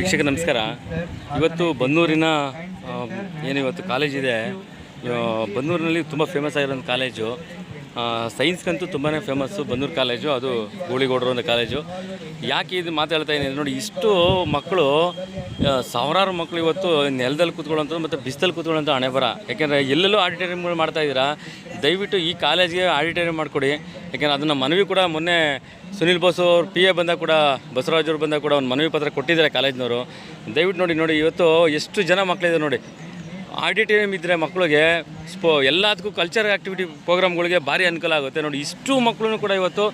ವೀಕ್ಷಕ ನಮಸ್ಕಾರ. ಇವತ್ತು ಬನ್ನೂರಿನ ಏನಿವತ್ತು ಕಾಲೇಜಿದೆ, ಬನ್ನೂರಿನಲ್ಲಿ ತುಂಬ ಫೇಮಸ್ ಆಗಿರೋಂಥ ಕಾಲೇಜು, ಸೈನ್ಸ್ಗಂತೂ ತುಂಬಾ ಫೇಮಸ್ಸು ಬನ್ನೂರು ಕಾಲೇಜು. ಅದು ಗೂಳಿಗೌಡರು ಒಂದು ಕಾಲೇಜು. ಯಾಕೆ ಇದು ಮಾತಾಡ್ತಾ ಇದ್ದೀನಿ ನೋಡಿ, ಇಷ್ಟು ಮಕ್ಕಳು, ಸಾವಿರಾರು ಮಕ್ಕಳು ಇವತ್ತು ನೆಲದಲ್ಲಿ ಕೂತ್ಕೊಳ್ಳೋಂಥದ್ದು ಮತ್ತು ಬಿಸಿಲಲ್ಲಿ ಕೂತ್ಕೊಳ್ಳೋಂಥ ಹಣೆ ಬರ. ಯಾಕೆಂದರೆ ಎಲ್ಲೆಲ್ಲೂ ಆಡಿಟೋರಿಯಮ್ಗಳು ಮಾಡ್ತಾಯಿದ್ದೀರಾ, ದಯವಿಟ್ಟು ಈ ಕಾಲೇಜಿಗೆ ಆಡಿಟೋರಿಯಂ ಮಾಡಿಕೊಡಿ. ಯಾಕೆಂದರೆ ಅದನ್ನು ಮನವಿ ಕೂಡ ಮೊನ್ನೆ ಸುನಿಲ್ ಬೋಸ್ ಅವ್ರು PA ಬಂದಾಗ ಕೂಡ, ಬಸವರಾಜ್ ಅವ್ರು ಬಂದಾಗ ಕೂಡ ಒಂದು ಮನವಿ ಪತ್ರ ಕೊಟ್ಟಿದ್ದಾರೆ ಕಾಲೇಜಿನವರು. ದಯವಿಟ್ಟು ನೋಡಿ ಇವತ್ತು ಎಷ್ಟು ಜನ ಮಕ್ಕಳಿದೆ ನೋಡಿ. ಆಡಿಟೋರಿಯಂ ಇದ್ದರೆ ಮಕ್ಕಳಿಗೆ ಎಲ್ಲದಕ್ಕೂ ಕಲ್ಚರ್ ಆ್ಯಕ್ಟಿವಿಟಿ ಪ್ರೋಗ್ರಾಮ್ಗಳಿಗೆ ಭಾರಿ ಅನುಕೂಲ ಆಗುತ್ತೆ ನೋಡಿ. ಇಷ್ಟು ಮಕ್ಕಳು ಕೂಡ ಇವತ್ತು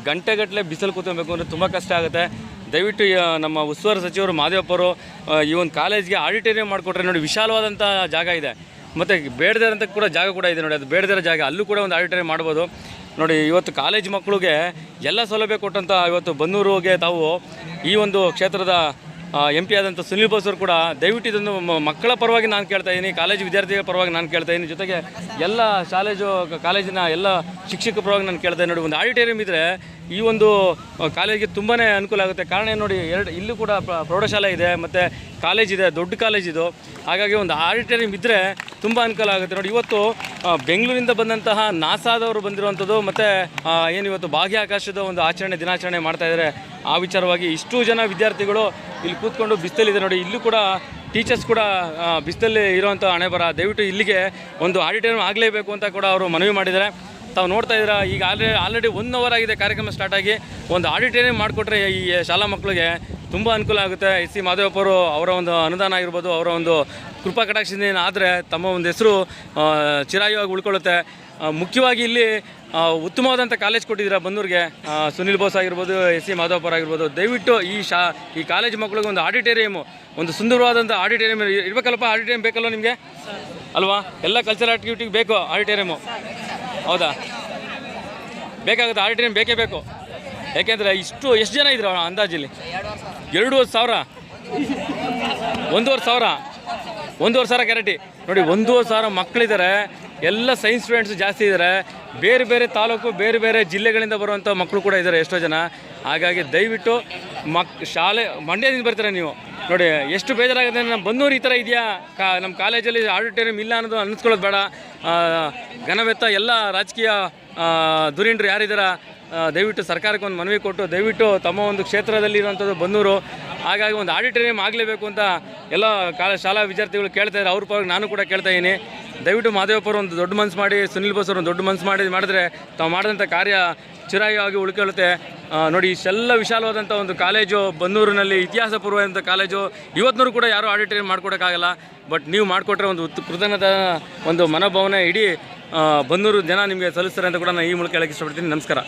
ಗಂಟೆಗಟ್ಟಲೆ ಬಿಸಿಲು ಕೂತ್ಕೊಬೇಕು ಅಂದರೆ ತುಂಬ ಕಷ್ಟ ಆಗುತ್ತೆ. ದಯವಿಟ್ಟು ನಮ್ಮ ಉಸ್ತುವಾರಿ ಸಚಿವರು ಮಾದೇವಪ್ಪರು ಈ ಒಂದು ಕಾಲೇಜ್ಗೆ ಆಡಿಟೋರಿಯಂ ಮಾಡಿಕೊಟ್ರೆ ನೋಡಿ, ವಿಶಾಲವಾದಂಥ ಜಾಗ ಇದೆ ಮತ್ತು ಬೇಡದೇ ಇರೋಂಥ ಕೂಡ ಜಾಗ ಕೂಡ ಇದೆ ನೋಡಿ. ಅದು ಬೇಡದಿರೋ ಜಾಗ, ಅಲ್ಲೂ ಕೂಡ ಒಂದು ಆಡಿಟೋರಿಯಂ ಮಾಡ್ಬೋದು ನೋಡಿ. ಇವತ್ತು ಕಾಲೇಜ್ ಮಕ್ಕಳಿಗೆ ಎಲ್ಲ ಸೌಲಭ್ಯ ಕೊಟ್ಟಂಥ ಇವತ್ತು ಬನ್ನೂರಿಗೆ ತಾವು ಈ ಒಂದು ಕ್ಷೇತ್ರದ MP ಆದಂಥ ಸುನಿಲ್ ಬೋಸ್ ಅವರು ಕೂಡ ದಯವಿಟ್ಟು ಇದನ್ನು ಮಕ್ಕಳ ಪರವಾಗಿ ನಾನು ಕೇಳ್ತಾ ಇದ್ದೀನಿ, ಕಾಲೇಜು ವಿದ್ಯಾರ್ಥಿಗಳ ಪರವಾಗಿ ನಾನು ಕೇಳ್ತಾ ಇದ್ದೀನಿ, ಜೊತೆಗೆ ಎಲ್ಲ ಕಾಲೇಜಿನ ಎಲ್ಲ ಶಿಕ್ಷಕರ ಪರವಾಗಿ ನಾನು ಕೇಳ್ತಾ ಇದ್ದೀನಿ ನೋಡಿ. ಒಂದು ಆಡಿಟೋರಿಯಂ ಇದ್ದರೆ ಈ ಒಂದು ಕಾಲೇಜಿಗೆ ತುಂಬಾ ಅನುಕೂಲ ಆಗುತ್ತೆ. ಕಾರಣ ಏನು ನೋಡಿ, ಇಲ್ಲೂ ಕೂಡ ಪ್ರೌಢಶಾಲೆ ಇದೆ ಮತ್ತು ಕಾಲೇಜ್ ಇದೆ, ದೊಡ್ಡ ಕಾಲೇಜ್ ಇದು. ಹಾಗಾಗಿ ಒಂದು ಆಡಿಟೋರಿಯಂ ಇದ್ದರೆ ತುಂಬ ಅನುಕೂಲ ಆಗುತ್ತೆ ನೋಡಿ. ಇವತ್ತು ಬೆಂಗಳೂರಿಂದ ಬಂದಂತಹ ನಾಸಾದವರು ಬಂದಿರುವಂಥದ್ದು ಮತ್ತು ಇವತ್ತು ಬಾಹ್ಯಾಕಾಶದ ಒಂದು ದಿನಾಚರಣೆ ಮಾಡ್ತಾಯಿದ್ದಾರೆ. ಆ ವಿಚಾರವಾಗಿ ಇಷ್ಟು ಜನ ವಿದ್ಯಾರ್ಥಿಗಳು ಇಲ್ಲಿ ಕೂತ್ಕೊಂಡು ಬಿಸಿಲಿದೆ ನೋಡಿ. ಇಲ್ಲೂ ಕೂಡ ಟೀಚರ್ಸ್ ಕೂಡ ಬಿಸಿಲಲ್ಲಿ ಇರೋವಂಥ ಹಣೆ ಬರ. ದಯವಿಟ್ಟು ಇಲ್ಲಿಗೆ ಒಂದು ಆಡಿಟೋರಿಯಂ ಆಗಲೇಬೇಕು ಅಂತ ಕೂಡ ಅವರು ಮನವಿ ಮಾಡಿದ್ದಾರೆ. ತಾವು ನೋಡ್ತಾ ಇದ್ದೀರಾ, ಈಗ ಆಲ್ರೆಡಿ 1 ಅವರ್ ಆಗಿದೆ ಕಾರ್ಯಕ್ರಮ ಸ್ಟಾರ್ಟ್ ಆಗಿ. ಒಂದು ಆಡಿಟೋರಿಯಂ ಮಾಡಿಕೊಟ್ರೆ ಈ ಶಾಲಾ ಮಕ್ಕಳಿಗೆ ತುಂಬ ಅನುಕೂಲ ಆಗುತ್ತೆ. SC ಮಾದೇವಪ್ಪರು ಅವರ ಒಂದು ಅನುದಾನ ಆಗಿರ್ಬೋದು, ಅವರ ಒಂದು ಕೃಪಾ ಕಟಾಕ್ಷದಿಂದ ಆದರೆ ತಮ್ಮ ಒಂದು ಹೆಸರು ಚಿರಾಯುವಾಗಿ ಉಳ್ಕೊಳ್ಳುತ್ತೆ. ಮುಖ್ಯವಾಗಿ ಇಲ್ಲಿ ಉತ್ತಮವಾದಂಥ ಕಾಲೇಜ್ ಕೊಟ್ಟಿದ್ದೀರಾ ಬನ್ನೂರಿಗೆ. ಸುನಿಲ್ ಬೋಸ್ ಆಗಿರ್ಬೋದು, SC ಮಾದೇವಪ್ಪರು ಆಗಿರ್ಬೋದು. ದಯವಿಟ್ಟು ಈ ಕಾಲೇಜ್ ಮಕ್ಕಳಿಗೆ ಒಂದು ಆಡಿಟೋರಿಯಮ್, ಒಂದು ಸುಂದರವಾದಂಥ ಆಡಿಟೋರಿಯಂ ಇರಬೇಕಲ್ಲಪ್ಪ. ಆಡಿಟೋರಿಯಂ ಬೇಕಲ್ವ ನಿಮಗೆ ಅಲ್ವಾ? ಎಲ್ಲ ಕಲ್ಚರಲ್ ಆ್ಯಕ್ಟಿವಿಟಿಗೆ ಬೇಕು ಆಡಿಟೋರಿಯಮು, ಹೌದಾ? ಬೇಕಾಗುತ್ತೆ, ಆಡಿಟೋರಿಯಂ ಬೇಕೇ ಬೇಕು. ಯಾಕೆಂದರೆ ಎಷ್ಟು ಜನ ಇದ್ರು ಅಂದಾಜಲ್ಲಿ? 2,500, 1,500 ಗ್ಯಾರಂಟಿ ನೋಡಿ. 1,500 ಮಕ್ಕಳಿದ್ದಾರೆ. ಎಲ್ಲ ಸೈನ್ಸ್ ಸ್ಟೂಡೆಂಟ್ಸ್ ಜಾಸ್ತಿ ಇದ್ದಾರೆ. ಬೇರೆ ಬೇರೆ ತಾಲೂಕು, ಬೇರೆ ಬೇರೆ ಜಿಲ್ಲೆಗಳಿಂದ ಬರುವಂಥ ಮಕ್ಕಳು ಕೂಡ ಇದ್ದಾರೆ ಎಷ್ಟೋ ಜನ. ಹಾಗಾಗಿ ದಯವಿಟ್ಟು ಶಾಲೆ ಮಂಡ್ಯದಿಂದ ಬರ್ತಾರೆ ನೀವು ನೋಡಿ. ಎಷ್ಟು ಬೇಜಾರಾಗುತ್ತೆ. ನಮ್ಮ ಬನ್ನೂರು ಈ ಥರ ಇದೆಯಾ, ನಮ್ಮ ಕಾಲೇಜಲ್ಲಿ ಆಡಿಟೋರಿಯಂ ಇಲ್ಲ ಅನ್ನೋದು ಅನ್ನಿಸ್ಕೊಳ್ಳೋದು ಬೇಡ. ಘನವೆತ್ತ ಎಲ್ಲ ರಾಜಕೀಯ ಧುರೀಣರು ಯಾರಿದ್ದಾರೆ, ದಯವಿಟ್ಟು ಸರ್ಕಾರಕ್ಕೆ ಒಂದು ಮನವಿ ಕೊಟ್ಟು ದಯವಿಟ್ಟು ತಮ್ಮ ಒಂದು ಕ್ಷೇತ್ರದಲ್ಲಿ ಇರುವಂಥದ್ದು ಬನ್ನೂರು. ಹಾಗಾಗಿ ಒಂದು ಆಡಿಟೋರಿಯಂ ಆಗಲೇಬೇಕು ಅಂತ ಎಲ್ಲ ಶಾಲಾ ವಿದ್ಯಾರ್ಥಿಗಳು ಕೇಳ್ತಾ ಇದ್ದಾರೆ. ಅವ್ರ ಪರವಾಗಿ ನಾನು ಕೂಡ ಕೇಳ್ತಾ ಇದ್ದೀನಿ. ದಯವಿಟ್ಟು ಮಾದೇವಪ್ಪರು ಒಂದು ದೊಡ್ಡ ಮನಸ್ಸು ಮಾಡಿ, ಸುನಿಲ್ ಬೋಸ್ ಅವರು ಒಂದು ದೊಡ್ಡ ಮನಸ್ಸು ಮಾಡಿದ್ರೆ ತಾವು ಮಾಡಿದಂಥ ಕಾರ್ಯ ಚಿರಾಯುವಾಗಿ ಉಳ್ಕೊಳ್ಳುತ್ತೆ ನೋಡಿ. ಇಷ್ಟೆಲ್ಲ ವಿಶಾಲವಾದಂಥ ಒಂದು ಕಾಲೇಜು ಬನ್ನೂರಿನಲ್ಲಿ, ಇತಿಹಾಸ ಪೂರ್ವದಂಥ ಕಾಲೇಜು. ಇವತ್ತಿನೂ ಕೂಡ ಯಾರೂ ಆಡಿಟೋರಿಯಂ ಮಾಡ್ಕೊಡೋಕ್ಕಾಗಲ್ಲ. ಬಟ್ ನೀವು ಮಾಡಿಕೊಟ್ರೆ ಒಂದು ಕೃತಜ್ಞತಾ ಒಂದು ಮನೋಭಾವನೆ ಇಡೀ ಬನ್ನೂರು ಜನ ನಿಮಗೆ ಸಲ್ಲಿಸ್ತಾರೆ ಅಂತ ಕೂಡ ನಾನು ಈ ಮೂಲಕ ಹೇಳಕ್ಕೆ ಇಷ್ಟಪಡ್ತೀನಿ. ನಮಸ್ಕಾರ.